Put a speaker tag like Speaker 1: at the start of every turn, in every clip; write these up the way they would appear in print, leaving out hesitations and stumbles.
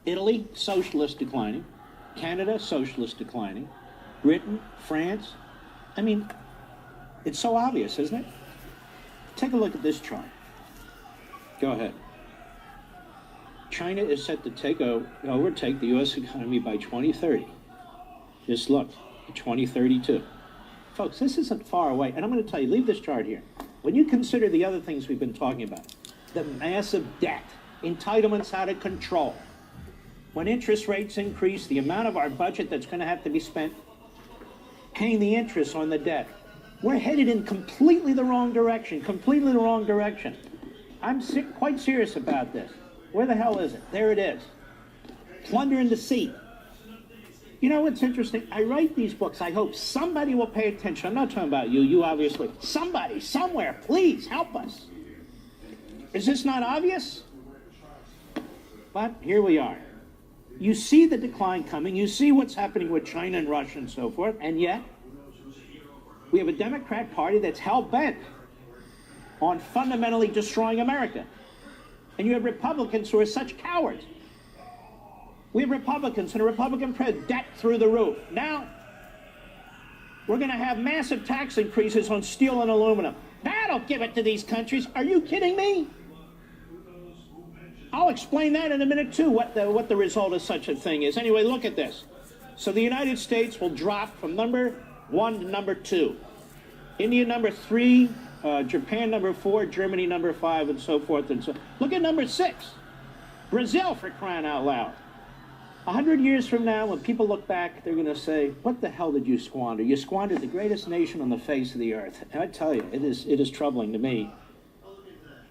Speaker 1: Italy, socialist declining. Canada, socialist declining. Britain, France. I mean, it's so obvious, isn't it? Take a look at this chart. Go ahead. China is set to overtake the U.S. economy by 2030. Just look, 2032. Folks, this isn't far away. And I'm going to tell you, leave this chart here. When you consider the other things we've been talking about, the massive debt, entitlements out of control, when interest rates increase, the amount of our budget that's going to have to be spent paying the interest on the debt, we're headed in completely the wrong direction, I'm quite serious about this. Where the hell is it? There it is. Plunder and deceit. You know what's interesting? I write these books. I hope somebody will pay attention. I'm not talking about you. You obviously. Somebody, somewhere, please help us. Is this not obvious? But here we are. You see the decline coming. You see what's happening with China and Russia and so forth. And yet, we have a Democrat Party that's hell-bent on fundamentally destroying America. And you have Republicans who are such cowards. We have Republicans and a Republican president, debt through the roof. Now, we're going to have massive tax increases on steel and aluminum. That'll give it to these countries. Are you kidding me? I'll explain that in a minute, too, what the result of such a thing is. Anyway, look at this. So the United States will drop from number 1 to number 2. India number 3, Japan number 4, Germany number 5, and so forth and so. Look at number 6. Brazil, for crying out loud. 100 years from now, when people look back, they're going to say, what the hell did you squander? You squandered the greatest nation on the face of the earth. And I tell you, it is troubling to me.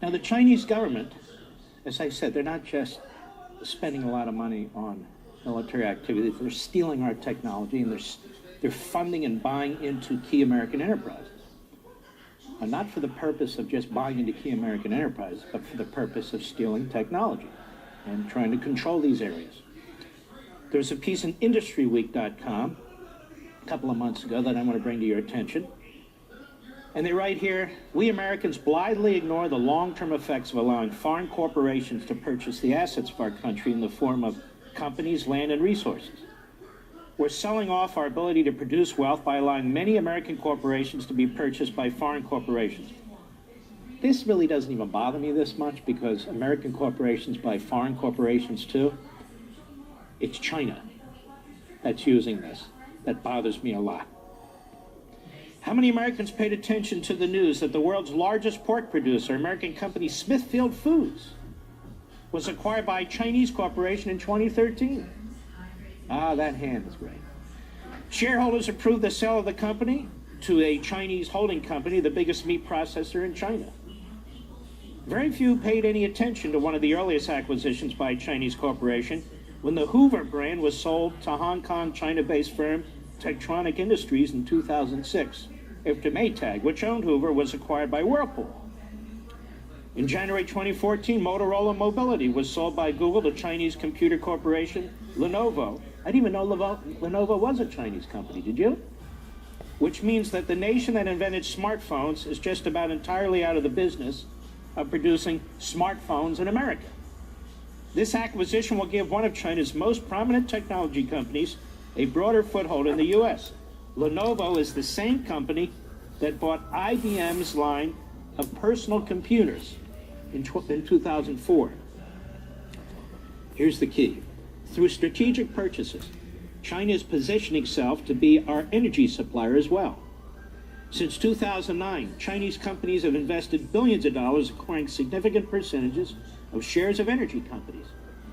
Speaker 1: Now, the Chinese government, as I said, they're not just spending a lot of money on military activity. They're stealing our technology, and they're funding and buying into key American enterprises. And not for the purpose of just buying into key American enterprises, but for the purpose of stealing technology and trying to control these areas. There's a piece in IndustryWeek.com a couple of months ago that I want to bring to your attention. And they write here, we Americans blithely ignore the long-term effects of allowing foreign corporations to purchase the assets of our country in the form of companies, land, and resources. We're selling off our ability to produce wealth by allowing many American corporations to be purchased by foreign corporations. This really doesn't even bother me this much because American corporations buy foreign corporations too. It's China that's using this. That bothers me a lot. How many Americans paid attention to the news that the world's largest pork producer, American company Smithfield Foods, was acquired by a Chinese corporation in 2013? Ah, that hand is great. Shareholders approved the sale of the company to a Chinese holding company, the biggest meat processor in China. Very few paid any attention to one of the earliest acquisitions by a Chinese corporation, when the Hoover brand was sold to Hong Kong, China-based firm Tektronic Industries in 2006, after Maytag, which owned Hoover, was acquired by Whirlpool. In January 2014, Motorola Mobility was sold by Google to Chinese computer corporation Lenovo. I didn't even know Lenovo was a Chinese company, did you? Which means that the nation that invented smartphones is just about entirely out of the business of producing smartphones in America. This acquisition will give one of China's most prominent technology companies a broader foothold in the U.S. Lenovo is the same company that bought IBM's line of personal computers in 2004. Here's the key. Through strategic purchases, China is positioning itself to be our energy supplier as well. Since 2009, Chinese companies have invested billions of dollars acquiring significant percentages of shares of energy companies,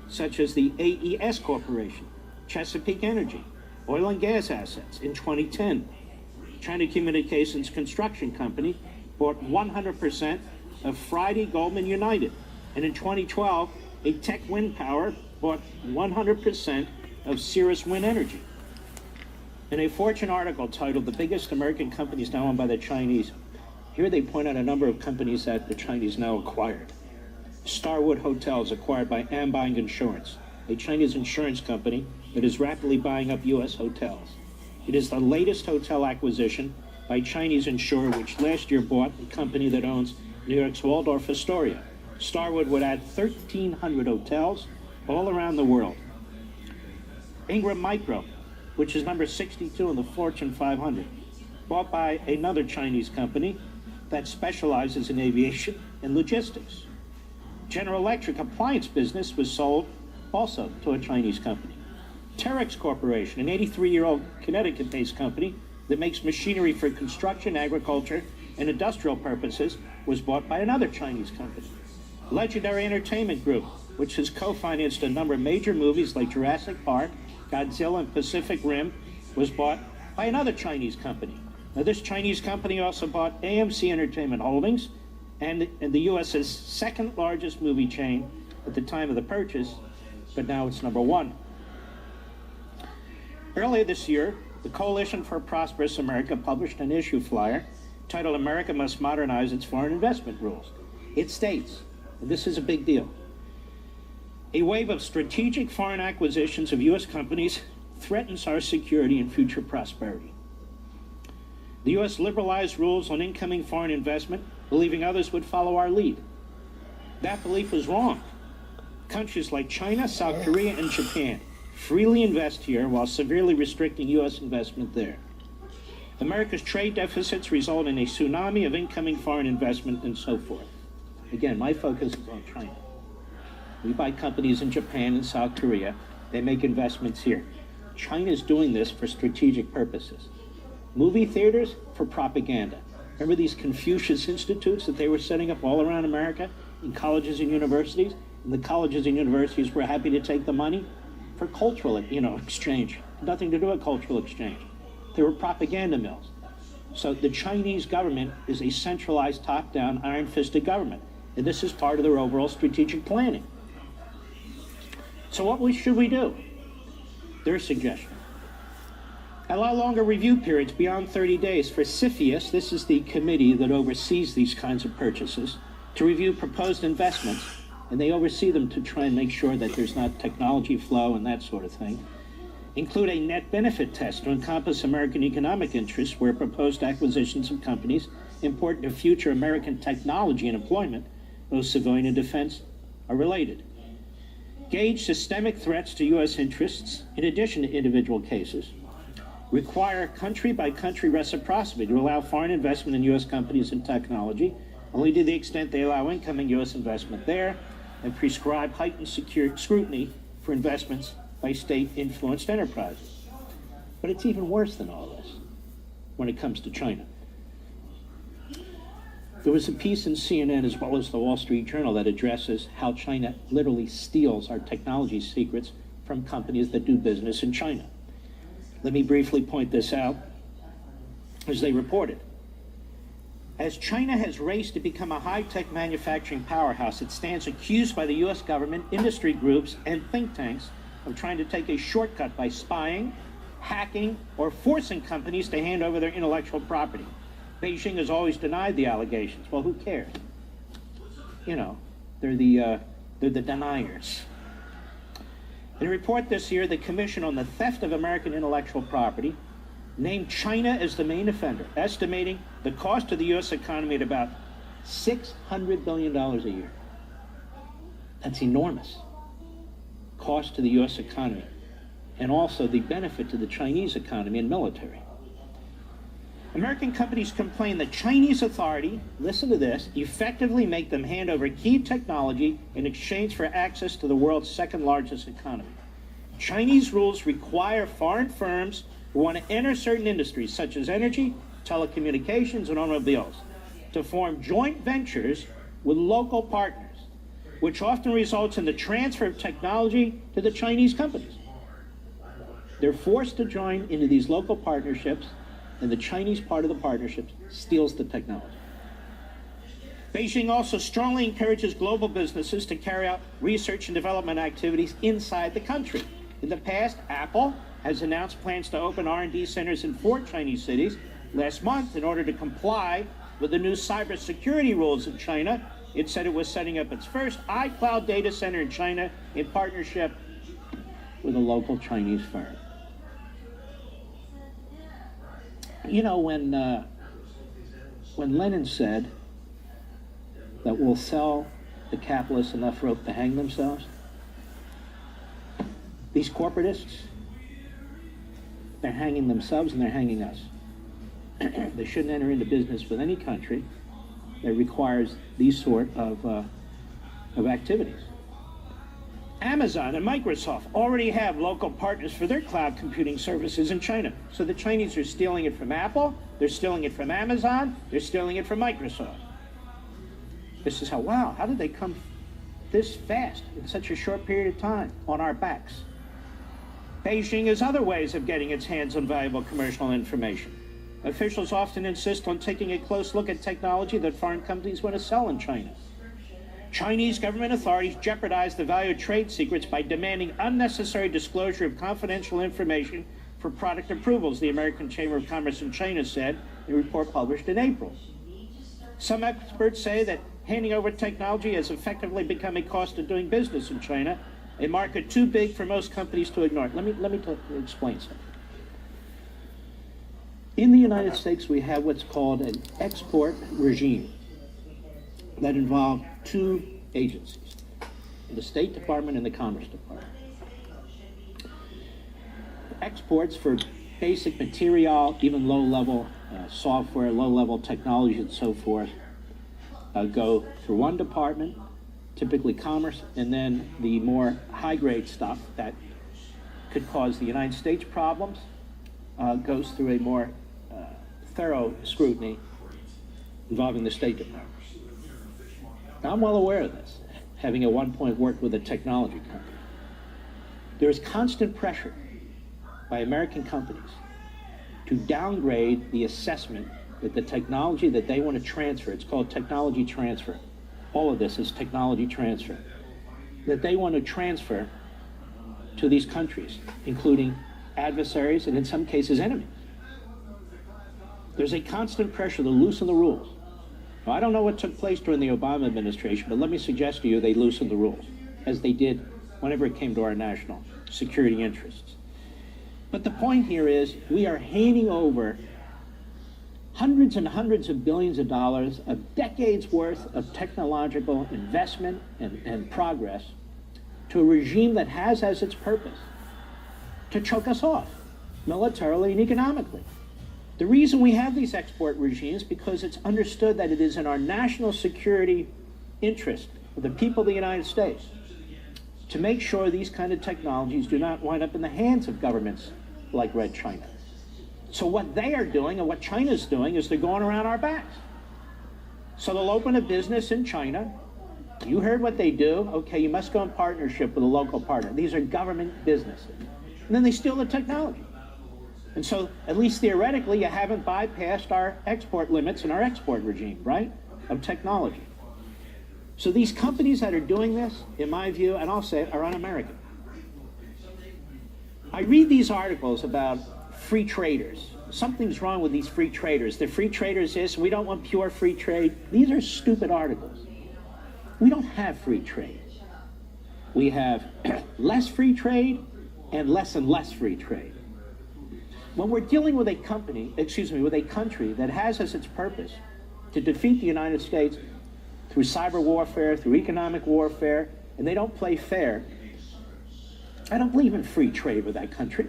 Speaker 1: such as the AES Corporation, Chesapeake Energy, oil and gas assets. In 2010, China Communications Construction Company bought 100% of Friday Goldman United. And in 2012, a Tech Wind Power bought 100% of Cirrus Wind Energy. In a Fortune article titled "The Biggest American Companies Now Owned by the Chinese," here they point out a number of companies that the Chinese now acquired. Starwood Hotels acquired by Ambang Insurance, a Chinese insurance company that is rapidly buying up U.S. hotels. It is the latest hotel acquisition by Chinese insurer, which last year bought a company that owns New York's Waldorf Astoria. Starwood would add 1,300 hotels all around the world. Ingram Micro, which is number 62 in the Fortune 500, bought by another Chinese company that specializes in aviation and logistics. General Electric appliance business was sold also to a Chinese company. Terex Corporation, an 83-year-old Connecticut-based company that makes machinery for construction, agriculture, and industrial purposes, was bought by another Chinese company. Legendary Entertainment Group, which has co-financed a number of major movies like Jurassic Park, Godzilla, and Pacific Rim, was bought by another Chinese company. Now, this Chinese company also bought AMC Entertainment Holdings, and the U.S.'s second largest movie chain at the time of the purchase, but now it's number one. Earlier this year, the Coalition for a Prosperous America published an issue flyer titled "America Must Modernize Its Foreign Investment Rules." It states, and this is a big deal, a wave of strategic foreign acquisitions of U.S. companies threatens our security and future prosperity. The U.S. liberalized rules on incoming foreign investment, believing others would follow our lead. That belief was wrong. Countries like China, South Korea, and Japan freely invest here while severely restricting U.S. investment there. America's trade deficits result in a tsunami of incoming foreign investment and so forth. Again, my focus is on China. We buy companies in Japan and South Korea. They make investments here. China is doing this for strategic purposes. Movie theaters for propaganda. Remember these Confucius Institutes that they were setting up all around America in colleges and universities? And the colleges and universities were happy to take the money for cultural, exchange. Nothing to do with cultural exchange. They were propaganda mills. So the Chinese government is a centralized, top-down, iron-fisted government. And this is part of their overall strategic planning. So what should we do? Their suggestion. Allow longer review periods beyond 30 days for CFIUS, this is the committee that oversees these kinds of purchases, to review proposed investments, and they oversee them to try and make sure that there's not technology flow and that sort of thing. Include a net benefit test to encompass American economic interests where proposed acquisitions of companies important to future American technology and employment, both civilian and defense, are related. Gauge systemic threats to U.S. interests in addition to individual cases. Require country-by-country reciprocity to allow foreign investment in U.S. companies and technology, only to the extent they allow incoming U.S. investment there, and prescribe heightened scrutiny for investments by state-influenced enterprises. But it's even worse than all this when it comes to China. There was a piece in CNN as well as the Wall Street Journal that addresses how China literally steals our technology secrets from companies that do business in China. Let me briefly point this out. As they reported, as China has raced to become a high-tech manufacturing powerhouse, it stands accused by the U.S. government, industry groups, and think tanks of trying to take a shortcut by spying, hacking, or forcing companies to hand over their intellectual property. Beijing has always denied the allegations. Well, who cares? They're the deniers. In a report this year, the Commission on the Theft of American Intellectual Property named China as the main offender, estimating the cost to the U.S. economy at about $600 billion a year. That's enormous. Cost to the U.S. economy, and also the benefit to the Chinese economy and military. American companies complain that Chinese authority, listen to this, effectively make them hand over key technology in exchange for access to the world's second largest economy. Chinese rules require foreign firms who want to enter certain industries such as energy, telecommunications, and automobiles to form joint ventures with local partners, which often results in the transfer of technology to the Chinese companies. They're forced to join into these local partnerships, and the Chinese part of the partnerships steals the technology. Beijing also strongly encourages global businesses to carry out research and development activities inside the country. In the past, Apple has announced plans to open R&D centers in 4 Chinese cities. Last month, in order to comply with the new cybersecurity rules in China, it said it was setting up its first iCloud data center in China in partnership with a local Chinese firm. When Lenin said that we'll sell the capitalists enough rope to hang themselves, these corporatists, they're hanging themselves and they're hanging us. They shouldn't enter into business with any country that requires these sort of activities. Amazon and Microsoft already have local partners for their cloud computing services in China. So the Chinese are stealing it from Apple, they're stealing it from Amazon, they're stealing it from Microsoft. This is how did they come this fast in such a short period of time on our backs? Beijing has other ways of getting its hands on valuable commercial information. Officials often insist on taking a close look at technology that foreign companies want to sell in China. Chinese government authorities jeopardize the value of trade secrets by demanding unnecessary disclosure of confidential information for product approvals, the American Chamber of Commerce in China said in a report published in April. Some experts say that handing over technology has effectively become a cost of doing business in China, a market too big for most companies to ignore. Let me explain something. In the United States, we have what's called an export regime that involved two agencies, the State Department and the Commerce Department. Exports for basic material, even low-level software, low-level technology, and so forth, go through one department, typically Commerce, and then the more high-grade stuff that could cause the United States problems goes through a more thorough scrutiny involving the State Department. Now, I'm well aware of this, having at one point worked with a technology company. There is constant pressure by American companies to downgrade the assessment that the technology that they want to transfer, it's called technology transfer. All of this is technology transfer, that they want to transfer to these countries, including adversaries and in some cases enemies. There's a constant pressure to loosen the rules. Now, I don't know what took place during the Obama administration, but let me suggest to you they loosened the rules, as they did whenever it came to our national security interests. But the point here is we are handing over hundreds and hundreds of billions of dollars of decades worth of technological investment and progress to a regime that has as its purpose to choke us off militarily and economically. The reason we have these export regimes because it's understood that it is in our national security interest of the people of the United States to make sure these kind of technologies do not wind up in the hands of governments like Red China. So what they are doing and what China's doing is they're going around our backs. So they'll open a business in China. You heard what they do. Okay, you must go in partnership with a local partner. These are government businesses. And then they steal the technology. And so, at least theoretically, you haven't bypassed our export limits and our export regime, right, of technology. So these companies that are doing this, in my view, and I'll say it, are un-American. I read these articles about free traders. Something's wrong with these free traders. The free traders is, we don't want pure free trade. These are stupid articles. We don't have free trade. We have less free trade and less free trade. When we're dealing with a country that has as its purpose to defeat the United States through cyber warfare, through economic warfare, and they don't play fair, I don't believe in free trade with that country.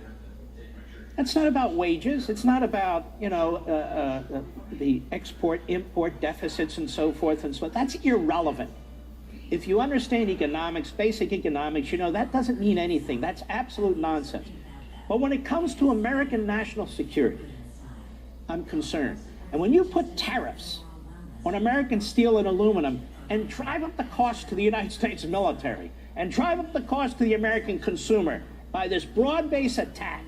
Speaker 1: That's not about wages. It's not about, the export-import deficits and so forth and so on. That's irrelevant. If you understand economics, basic economics, that doesn't mean anything. That's absolute nonsense. But when it comes to American national security, I'm concerned. And when you put tariffs on American steel and aluminum and drive up the cost to the United States military and drive up the cost to the American consumer by this broad-based attack,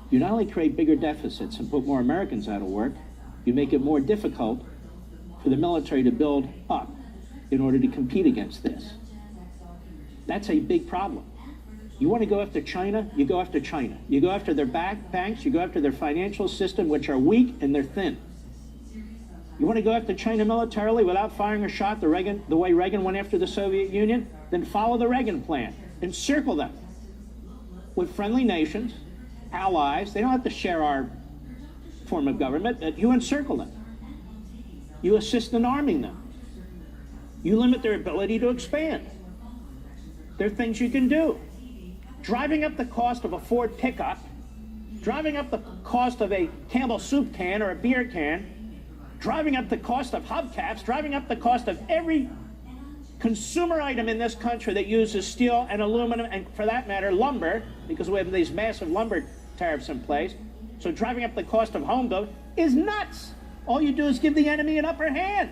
Speaker 1: you not only create bigger deficits and put more Americans out of work, you make it more difficult for the military to build up in order to compete against this. That's a big problem. You want to go after China, you go after China. You go after their banks, you go after their financial system, which are weak and they're thin. You want to go after China militarily without firing a shot the way Reagan went after the Soviet Union? Then follow the Reagan plan. Encircle them with friendly nations, allies. They don't have to share our form of government. You encircle them. You assist in arming them. You limit their ability to expand. There are things you can do. driving up the cost of a Ford pickup, driving up the cost of a Campbell soup can or a beer can, driving up the cost of hubcaps, driving up the cost of every consumer item in this country that uses steel and aluminum, and for that matter, lumber, because we have these massive lumber tariffs in place. So driving up the cost of home building is nuts. All you do is give the enemy an upper hand.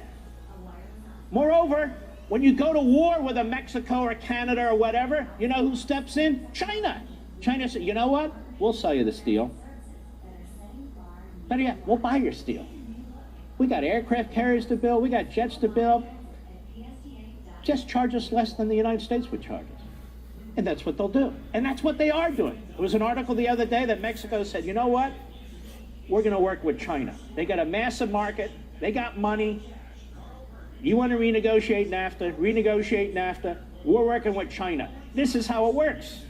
Speaker 1: Moreover, when you go to war with a Mexico or Canada or whatever, you know who steps in? China. China said, you know what? We'll sell you the steel. Better yet, we'll buy your steel. We got aircraft carriers to build. We got jets to build. Just charge us less than the United States would charge us. And that's what they'll do. And that's what they are doing. There was an article the other day that Mexico said, you know what? We're going to work with China. They got a massive market. They got money. You want to renegotiate NAFTA? Renegotiate NAFTA. We're working with China. This is how it works.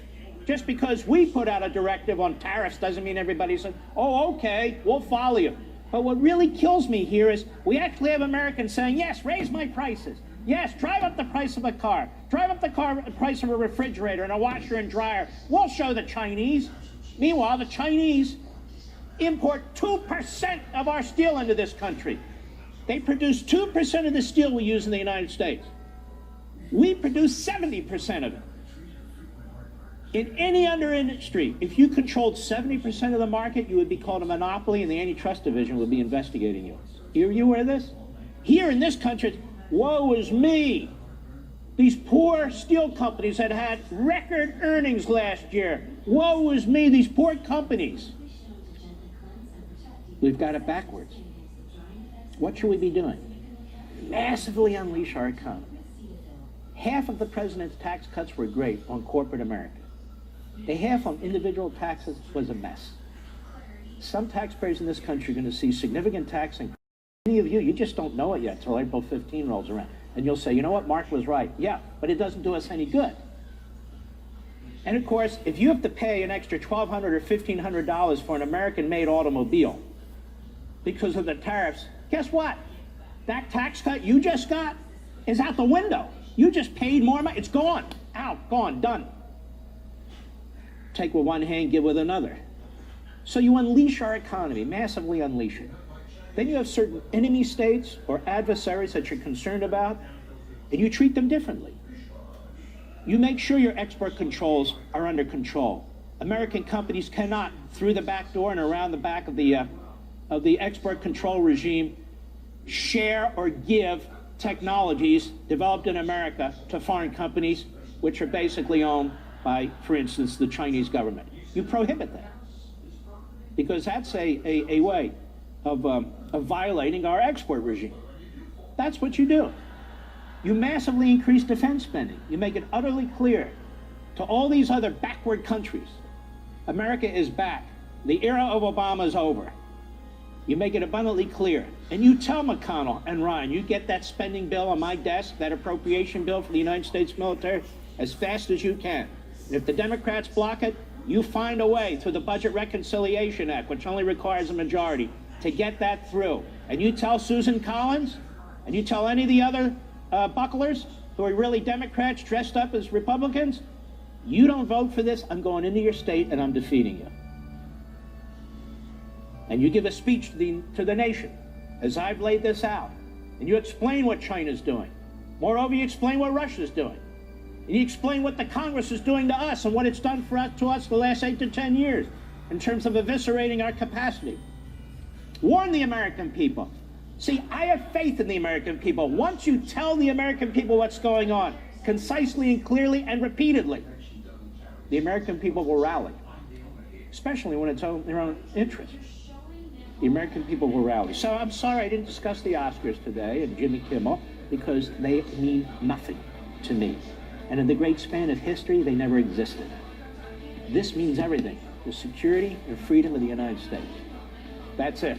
Speaker 1: Just because we put out a directive on tariffs doesn't mean everybody says, oh, okay, we'll follow you. But what really kills me here is we actually have Americans saying, yes, raise my prices. Yes, drive up the price of a car. Drive up the price of a refrigerator and a washer and dryer. We'll show the Chinese. Meanwhile, the Chinese import 2% of our steel into this country. They produce 2% of the steel we use in the United States. We produce 70% of it. In any other industry, if you controlled 70% of the market, you would be called a monopoly, and the antitrust division would be investigating you. Are you aware of this? Here in this country, woe is me. These poor steel companies that had record earnings last year. Woe is me, these poor companies. We've got it backwards. What should we be doing? Massively unleash our economy. Half of the president's tax cuts were great on corporate America. The half on individual taxes was a mess. Some taxpayers in this country are going to see significant tax increases. Many of you, you just don't know it yet until April 15 rolls around. And you'll say, you know what, Mark was right. Yeah, but it doesn't do us any good. And of course, if you have to pay an extra $1,200 or $1,500 for an American-made automobile because of the tariffs, guess what? That tax cut you just got is out the window. You just paid more money. It's gone. Out, gone, done. Take with one hand, give with another. So you unleash our economy, massively unleash it. Then you have certain enemy states or adversaries that you're concerned about, and you treat them differently. You make sure your export controls are under control. American companies cannot, through the back door and around the back of the export control regime, share or give technologies developed in America to foreign companies, which are basically owned by, for instance, the Chinese government. You prohibit that because that's a way of violating our export regime. That's what you do. You massively increase defense spending. You make it utterly clear to all these other backward countries, America is back. The era of Obama is over. You make it abundantly clear. And you tell McConnell and Ryan, you get that spending bill on my desk, that appropriation bill for the United States military, as fast as you can. And if the Democrats block it, you find a way through the Budget Reconciliation Act, which only requires a majority, to get that through. And you tell Susan Collins, and you tell any of the other bucklers who are really Democrats dressed up as Republicans, you don't vote for this, I'm going into your state and I'm defeating you. And you give a speech to the nation, as I've laid this out, and you explain what China's doing. Moreover, you explain what Russia's doing. And you explain what the Congress is doing to us and what it's done to us the last 8 to 10 years in terms of eviscerating our capacity. Warn the American people. See, I have faith in the American people. Once you tell the American people what's going on, concisely and clearly and repeatedly, the American people will rally, especially when it's in their own interest. The American people will rally. So I'm sorry I didn't discuss the Oscars today and Jimmy Kimmel, because they mean nothing to me. And in the great span of history, they never existed. This means everything. The security and freedom of the United States. That's it.